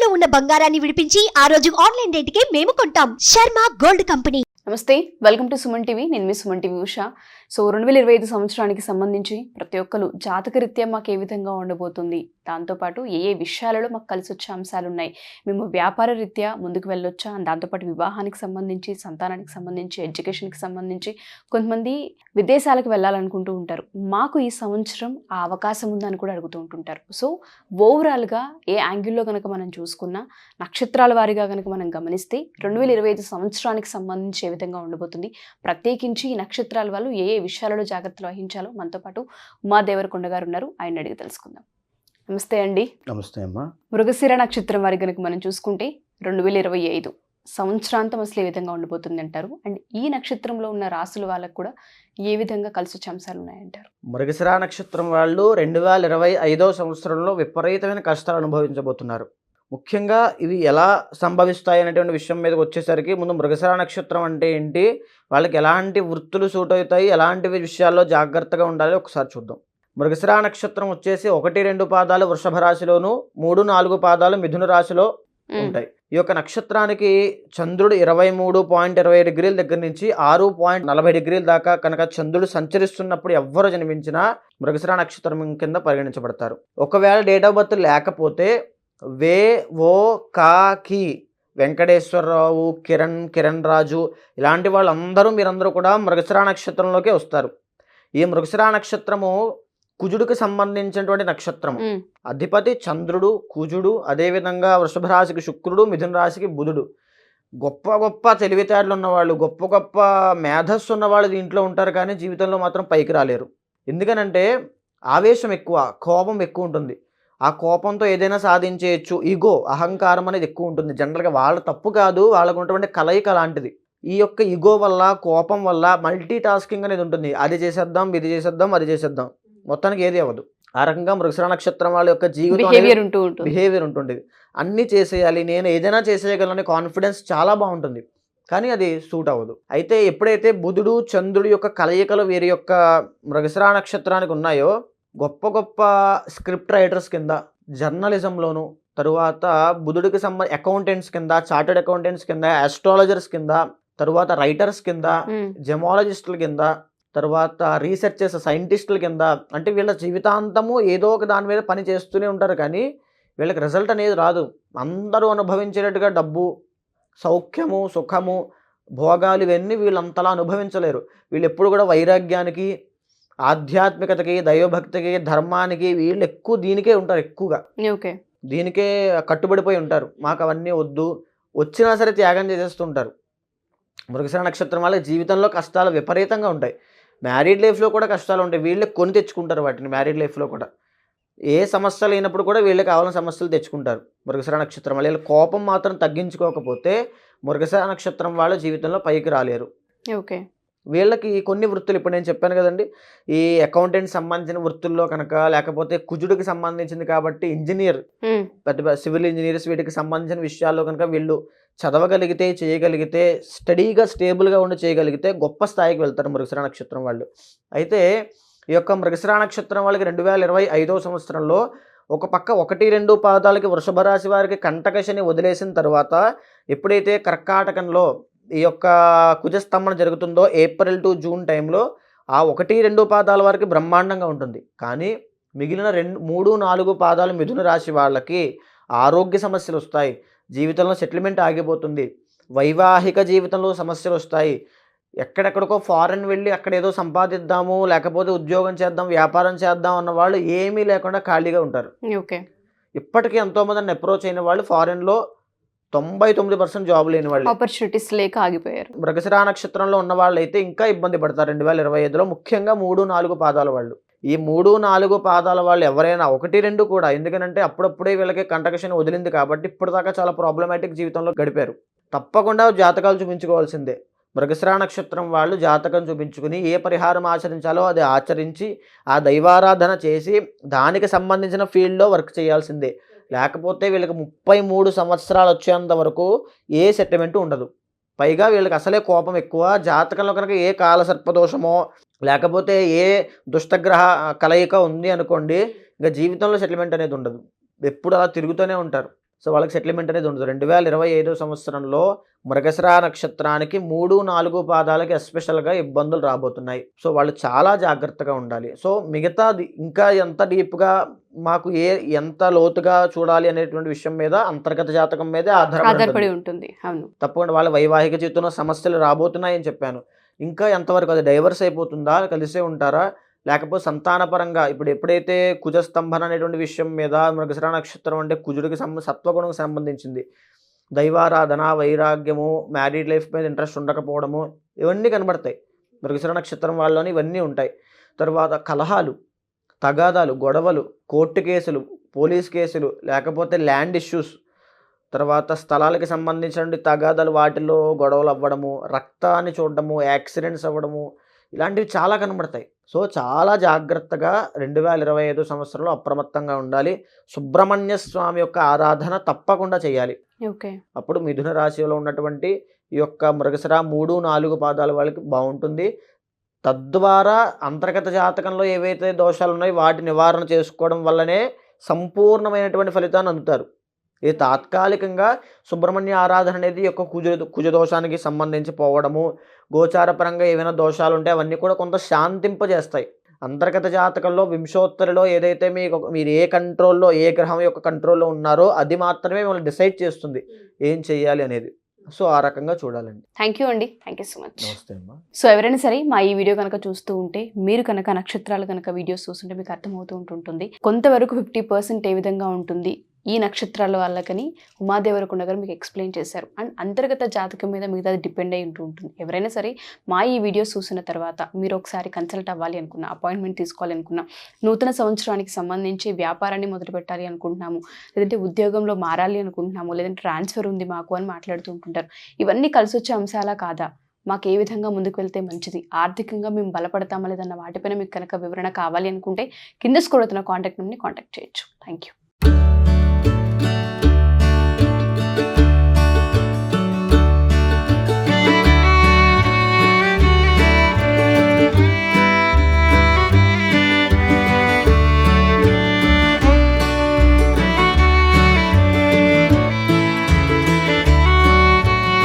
తాకట్టులో ఉన్న బంగారాన్ని విడిపించి ఆ రోజు ఆన్లైన్ రేటుకే మేము కొంటాం. Sharma gold company. నమస్తే, వెల్కమ్ టు సుమన్ టీవీ. నేను మీ సుమన్ టీవీ ఉషా. 2025 సంవత్సరానికి సంబంధించి ప్రతి ఒక్కరు జాతకరీత్యా మాకు ఏ విధంగా ఉండబోతుంది, దాంతోపాటు ఏ విషయాలలో మాకు కలిసి వచ్చే అంశాలు ఉన్నాయి, మేము వ్యాపార రీత్యా ముందుకు వెళ్ళొచ్చా, దాంతోపాటు వివాహానికి సంబంధించి, సంతానానికి సంబంధించి, ఎడ్యుకేషన్కి సంబంధించి, కొంతమంది విదేశాలకు వెళ్ళాలనుకుంటూ ఉంటారు. మాకు ఈ సంవత్సరం ఆ అవకాశం ఉందని కూడా అడుగుతూ ఉంటుంటారు. సో ఓవరాల్గా ఏ యాంగిల్లో కనుక మనం చూసుకున్నా, నక్షత్రాల వారీగా కనుక మనం గమనిస్తే 2025 సంవత్సరానికి సంబంధించి ఏ విధంగా ఉండబోతుంది, ప్రత్యేకించి ఈ నక్షత్రాల వాళ్ళు ఏ విషయాలలో జాగ్రత్తలు వహించాలో మనతో పాటు ఉమా దేవరకొండ గారు ఉన్నారు. ఆయన అడిగి తెలుసుకుందాం. నమస్తే అండి. నమస్తే అమ్మా. మృగశిర నక్షత్రం వారి కనుక మనం చూసుకుంటే 2025 సంవత్సరాంతం అసలు ఏ విధంగా ఉండబోతుంది అంటారు? అండ్ ఈ నక్షత్రంలో ఉన్న రాసుల వాళ్ళకు కూడా ఏ విధంగా కలిసి వచ్చే అంశాలు ఉన్నాయంటారు? మృగశిర నక్షత్రం వాళ్ళు 2025 సంవత్సరంలో విపరీతమైన కష్టాలు అనుభవించబోతున్నారు. ముఖ్యంగా ఇవి ఎలా సంభవిస్తాయి అనేటువంటి విషయం మీదకి వచ్చేసరికి ముందు మృగశిర నక్షత్రం అంటే ఏంటి, వాళ్ళకి ఎలాంటి వృత్తులు సూట్ అవుతాయి, ఎలాంటి విషయాల్లో జాగ్రత్తగా ఉండాలి ఒకసారి చూద్దాం. మృగశిర నక్షత్రం వచ్చేసి 1-2 పాదాలు వృషభ రాశిలోను, 3-4 పాదాలు మిథున రాశిలో ఉంటాయి. ఈ యొక్క నక్షత్రానికి చంద్రుడు 23.20 డిగ్రీల దగ్గర నుంచి 6.40 డిగ్రీల దాకా కనుక చంద్రుడు సంచరిస్తున్నప్పుడు ఎవ్వరు జన్మించినా మృగశిర నక్షత్రం కింద పరిగణించబడతారు. ఒకవేళ డేట్ ఆఫ్ బర్త్ లేకపోతే కి వెంకటేశ్వరరావు, కిరణ్ రాజు ఇలాంటి మీరందరూ కూడా మృగశిర నక్షత్రంలోకే వస్తారు. ఈ మృగశిర నక్షత్రము కుజుడికి సంబంధించినటువంటి నక్షత్రము. అధిపతి చంద్రుడు, కుజుడు, అదేవిధంగా వృషభ రాశికి శుక్రుడు, మిథున రాశికి బుధుడు. గొప్ప గొప్ప తెలివితేటలు ఉన్నవాళ్ళు, గొప్ప గొప్ప మేధస్సు ఉన్నవాళ్ళు దీంట్లో ఉంటారు, కానీ జీవితంలో మాత్రం పైకి రాలేరు. ఎందుకనంటే ఆవేశం ఎక్కువ, కోపం ఎక్కువ ఉంటుంది. ఆ కోపంతో ఏదైనా సాధించేయచ్చు, ఈగో, అహంకారం అనేది ఎక్కువ ఉంటుంది. జనరల్గా వాళ్ళ తప్పు కాదు, వాళ్ళకు ఉన్నటువంటి కలయిక అలాంటిది. ఈ యొక్క ఈగో వల్ల, కోపం వల్ల మల్టీ టాస్కింగ్ అనేది ఉంటుంది. అది చేసేద్దాం, ఇది చేసేద్దాం, అది చేసేద్దాం, మొత్తానికి ఏది అవ్వదు. ఆ రకంగా మృగశిర నక్షత్రం వాళ్ళ యొక్క జీవితం బిహేవియర్ ఉంటుంది. అన్నీ చేసేయాలి, నేను ఏదైనా చేసేయగలను కాన్ఫిడెన్స్ చాలా బాగుంటుంది, కానీ అది సూట్ అవ్వదు. అయితే ఎప్పుడైతే బుధుడు చంద్రుడి యొక్క కలయికలు వీరి యొక్క మృగశిర నక్షత్రానికి ఉన్నాయో, గొప్ప గొప్ప స్క్రిప్ట్ రైటర్స్ కింద, జర్నలిజంలోను, తరువాత బుధుడికి అకౌంటెంట్స్ కింద, చార్టెడ్ అకౌంటెంట్స్ కింద, ఆస్ట్రాలజర్స్ కింద, తరువాత రైటర్స్ కింద, జెమాలజిస్టుల కింద, తర్వాత రీసెర్చర్స్, సైంటిస్టుల కింద, అంటే వీళ్ళ జీవితాంతము ఏదో ఒక దాని మీద పని చేస్తూనే ఉంటారు, కానీ వీళ్ళకి రిజల్ట్ అనేది రాదు. అందరూ అనుభవించేటట్టుగా డబ్బు, సౌఖ్యము, సుఖము, భోగాలు ఇవన్నీ వీళ్ళంతలా అనుభవించలేరు. వీళ్ళు ఎప్పుడు కూడా వైరాగ్యానికి, ఆధ్యాత్మికతకి, దైవభక్తికి, ధర్మానికి వీళ్ళు ఎక్కువ దీనికే ఉంటారు. ఎక్కువగా దీనికే కట్టుబడిపోయి ఉంటారు. మాకు అవన్నీ వద్దు, వచ్చినా సరే త్యాగం చేసేస్తుంటారు. మృగశిర నక్షత్రం వాళ్ళ జీవితంలో కష్టాలు విపరీతంగా ఉంటాయి. మ్యారీడ్ లైఫ్లో కూడా కష్టాలు ఉంటాయి. వీళ్ళకి కొని తెచ్చుకుంటారు వాటిని. మ్యారీడ్ లైఫ్లో కూడా ఏ సమస్యలు అయినప్పుడు కూడా వీళ్ళకి కావాలని సమస్యలు తెచ్చుకుంటారు మృగశిర నక్షత్రం వాళ్ళు. వీళ్ళ కోపం మాత్రం తగ్గించుకోకపోతే మృగశిర నక్షత్రం వాళ్ళ జీవితంలో పైకి రాలేరు. వీళ్ళకి కొన్ని వృత్తులు ఇప్పుడు నేను చెప్పాను కదండి, ఈ అకౌంటెంట్ సంబంధించిన వృత్తుల్లో కనుక, లేకపోతే కుజుడికి సంబంధించింది కాబట్టి ఇంజనీర్, పెద్ద సివిల్ ఇంజనీర్స్, వీటికి సంబంధించిన విషయాల్లో కనుక వీళ్ళు చదవగలిగితే, చేయగలిగితే, స్టడీగా స్టేబుల్గా ఉండి చేయగలిగితే గొప్ప స్థాయికి వెళ్తారు మృగశిర నక్షత్రం వాళ్ళు. అయితే ఈ యొక్క మృగశిర నక్షత్రం వాళ్ళకి 2025 సంవత్సరంలో ఒక పక్క 1-2 పాదాలకి వృషభ రాశి వారికి కంటకశని వదిలేసిన తర్వాత, ఎప్పుడైతే కర్కాటకంలో ఈ యొక్క కుజస్తంభన జరుగుతుందో ఏప్రిల్ టు జూన్ టైంలో, ఆ 1-2 పాదాల వరకు బ్రహ్మాండంగా ఉంటుంది. కానీ మిగిలిన 3-4 పాదాలు మిథున రాశి వాళ్ళకి ఆరోగ్య సమస్యలు వస్తాయి, జీవితంలో సెటిల్మెంట్ ఆగిపోతుంది, వైవాహిక జీవితంలో సమస్యలు వస్తాయి. ఎక్కడెక్కడికో ఫారెన్ వెళ్ళి అక్కడ ఏదో సంపాదిద్దాము, లేకపోతే ఉద్యోగం చేద్దాం, వ్యాపారం చేద్దాం అన్న వాళ్ళు ఏమీ లేకుండా ఖాళీగా ఉంటారు. ఇప్పటికీ ఎంతోమందిని అప్రోచ్ అయిన వాళ్ళు ఫారెన్లో 99% జాబ్ లేని వాళ్ళు, ఆపర్చునిటీస్ లేక ఆగిపోయారు. మృగశిర నక్షత్రంలో ఉన్న వాళ్ళు అయితే ఇంకా ఇబ్బంది పడతారు 2025లో, ముఖ్యంగా 3-4 పాదాల వాళ్ళు. ఈ 3-4 పాదాల వాళ్ళు ఎవరైనా 1-2 కూడా, ఎందుకంటే అప్పుడప్పుడే వీళ్ళకి కంటకశని వదిలింది కాబట్టి ఇప్పటిదాకా చాలా ప్రాబ్లమాటిక్ జీవితంలో గడిపారు. తప్పకుండా జాతకాలు చూపించుకోవాల్సిందే. మృగశిర నక్షత్రం వాళ్ళు జాతకం చూపించుకుని ఏ పరిహారం ఆచరించాలో అది ఆచరించి, ఆ దైవారాధన చేసి దానికి సంబంధించిన ఫీల్డ్లో వర్క్ చేయాల్సిందే. లేకపోతే వీళ్ళకి 33 సంవత్సరాలు వచ్చేంత వరకు ఏ సెటిల్మెంట్ ఉండదు. పైగా వీళ్ళకి అసలే కోపం ఎక్కువ. జాతకంలో కనుక ఏ కాలసర్పదోషమో లేకపోతే ఏ దుష్టగ్రహ కలయిక ఉంది అనుకోండి, ఇంకా జీవితంలో సెటిల్మెంట్ అనేది ఉండదు. ఎప్పుడు అలా తిరుగుతూనే ఉంటారు. సో వాళ్ళకి సెటిల్మెంట్ అనేది ఉండదు. 2025 సంవత్సరంలో మృగశిర నక్షత్రానికి 3-4 పాదాలకి ఎస్పెషల్గా ఇబ్బందులు రాబోతున్నాయి. సో వాళ్ళు చాలా జాగ్రత్తగా ఉండాలి. సో మిగతాది ఇంకా ఎంత డీప్గా మాకు ఎంత లోతుగా చూడాలి అనేటువంటి విషయం మీద అంతర్గత జాతకం మీదే ఆధారపడి ఉంటుంది. అవును, తప్పకుండా వాళ్ళ వైవాహిక జీవితంలో సమస్యలు రాబోతున్నాయని చెప్పాను. ఇంకా ఎంతవరకు అది డైవర్స్ అయిపోతుందా, కలిసే ఉంటారా, లేకపోతే సంతానపరంగా ఇప్పుడు ఎప్పుడైతే కుజస్తంభన అనేటువంటి విషయం మీద మృగశిర నక్షత్రం అంటే కుజుడికి సత్వగుణకు సంబంధించింది, దైవారాధన, వైరాగ్యము, మ్యారీడ్ లైఫ్ మీద ఇంట్రెస్ట్ ఉండకపోవడము, ఇవన్నీ కనబడతాయి. మృగశిర నక్షత్రం వాళ్ళని ఇవన్నీ ఉంటాయి. తర్వాత కలహాలు, తగాదాలు, గొడవలు, కోర్టు కేసులు, పోలీస్ కేసులు, లేకపోతే ల్యాండ్ ఇష్యూస్, తర్వాత స్థలాలకి సంబంధించిన తగాదాలు, వాటిలో గొడవలు అవ్వడము, రక్తాన్ని చూడడము, యాక్సిడెంట్స్ అవ్వడము, ఇలాంటివి చాలా కనబడతాయి. సో చాలా జాగ్రత్తగా 2025 సంవత్సరంలో అప్రమత్తంగా ఉండాలి. సుబ్రహ్మణ్య స్వామి యొక్క ఆరాధన తప్పకుండా చేయాలి. ఓకే, అప్పుడు మిథున రాశిలో ఉన్నటువంటి ఈ యొక్క మృగశిర 3-4 పాదాల వాళ్ళకి బాగుంటుంది. తద్వారా అంతర్గత జాతకంలో ఏవైతే దోషాలు ఉన్నాయో వాటి నివారణ చేసుకోవడం వల్లనే సంపూర్ణమైనటువంటి ఫలితాన్ని అందుతారు. ఇది తాత్కాలికంగా సుబ్రహ్మణ్య ఆరాధన అనేది యొక్క కుజదోషానికి సంబంధించి పోవడము, గోచారపరంగా ఏవైనా దోషాలు ఉంటే అవన్నీ కూడా కొంత శాంతింపజేస్తాయి. అంతర్గత జాతకంలో వింశోత్తరిలో ఏదైతే మీరు ఏ కంట్రోల్లో, ఏ గ్రహం యొక్క కంట్రోల్లో ఉన్నారో అది మాత్రమే మిమ్మల్ని డిసైడ్ చేస్తుంది ఏం చెయ్యాలి అనేది. సో ఆ రకంగా చూడాలండి. థ్యాంక్ యూ అండి, థ్యాంక్ యూ సో మచ్. నమస్తే అమ్మా. సో ఎవరైనా సరే మా ఈ వీడియో కనుక చూస్తూ ఉంటే, మీరు కనుక నక్షత్రాలు కనుక వీడియోస్ చూస్తుంటే మీకు అర్థమవుతూ ఉంటుంటుంది కొంతవరకు 50% ఏ విధంగా ఉంటుంది ఈ నక్షత్రాల వాళ్ళకని ఉమాదేవరకొండ గారు మీకు ఎక్స్ప్లెయిన్ చేశారు. అండ్ అంతర్గత జాతకం మీద మిగతా డిపెండ్ అయి ఉంటుంది. ఎవరైనా సరే మా ఈ వీడియోస్ చూసిన తర్వాత మీరు ఒకసారి కన్సల్ట్ అవ్వాలి అనుకున్నా, అపాయింట్మెంట్ తీసుకోవాలి అనుకున్నా, నూతన సంవత్సరానికి సంబంధించి వ్యాపారాన్ని మొదలు పెట్టాలి అనుకుంటున్నాము, లేదంటే ఉద్యోగంలో మారాలి అనుకుంటున్నాము, లేదంటే ట్రాన్స్ఫర్ ఉంది మాకు అని మాట్లాడుతూ ఉంటుంటారు. ఇవన్నీ కలిసి వచ్చే అంశాలా కాదా, మాకు ఏ విధంగా ముందుకు వెళ్తే మంచిది, ఆర్థికంగా మేము బలపడతామా లేదన్న వాటిపైన మీకు కనుక వివరణ కావాలి అనుకుంటే కింద స్క్రోల్ అవుతున్న కాంటాక్ట్ నెంబర్ని కాంటాక్ట్ చేయొచ్చు. Thank you.